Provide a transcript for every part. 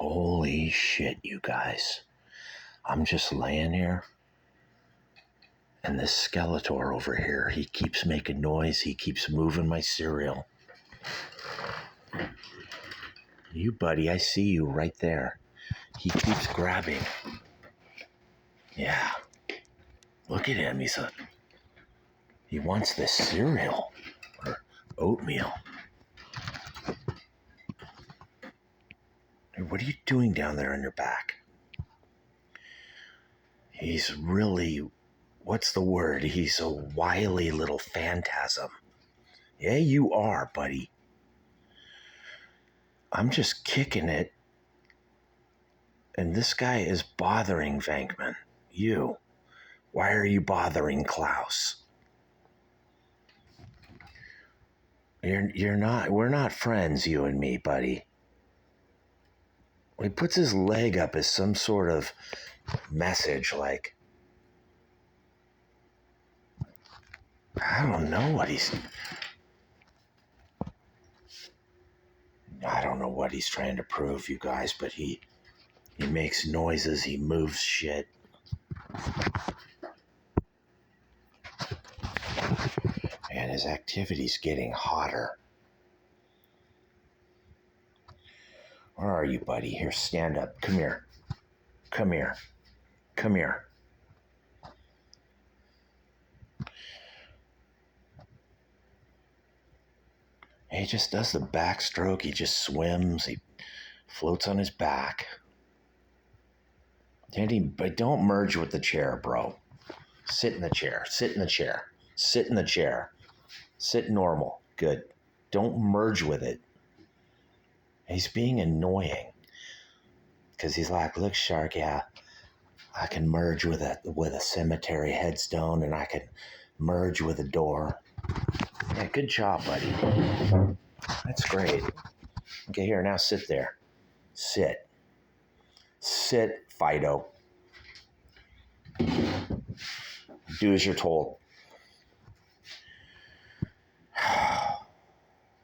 Holy shit, you guys. I'm just laying here, and this Skeletor over here, he keeps making noise. He keeps moving my cereal. You, buddy, I see you right there. He keeps grabbing. Yeah. Look at him. He wants this cereal or oatmeal. Hey, what are you doing down there on your back? He's really, what's the word? He's a wily little phantasm. Yeah, you are, buddy. I'm just kicking it. And this guy is bothering Venkman. You. Why are you bothering Klaus? We're not friends, you and me, buddy. He puts his leg up as some sort of message, like, I don't know what he's trying to prove, you guys, but he makes noises, he moves shit. And his activity's getting hotter. Where are you, buddy? Here, stand up. Come here. Come here. Come here. He just does the backstroke. He just swims. He floats on his back. But don't merge with the chair, bro. Sit in the chair. Sit in the chair. Sit in the chair. Sit normal. Good. Don't merge with it. He's being annoying. Because he's like, look, Shark, yeah, I can merge with a cemetery headstone, and I can merge with a door. Yeah, good job, buddy. That's great. Okay, here, now sit there. Sit. Sit, Fido. Do as you're told.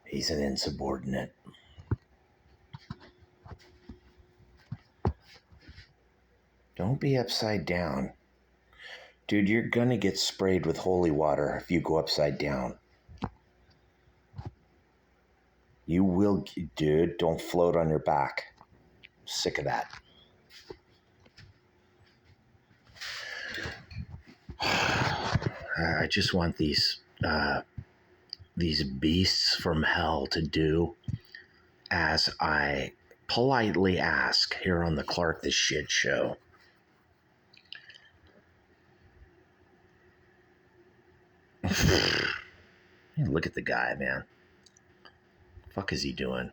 He's an insubordinate. Don't be upside down. Dude, you're gonna get sprayed with holy water if you go upside down. You will, dude, don't float on your back. I'm sick of that. I just want these beasts from hell to do as I politely ask here on the Clark the Shit Show. Look at the guy, man. The fuck is he doing?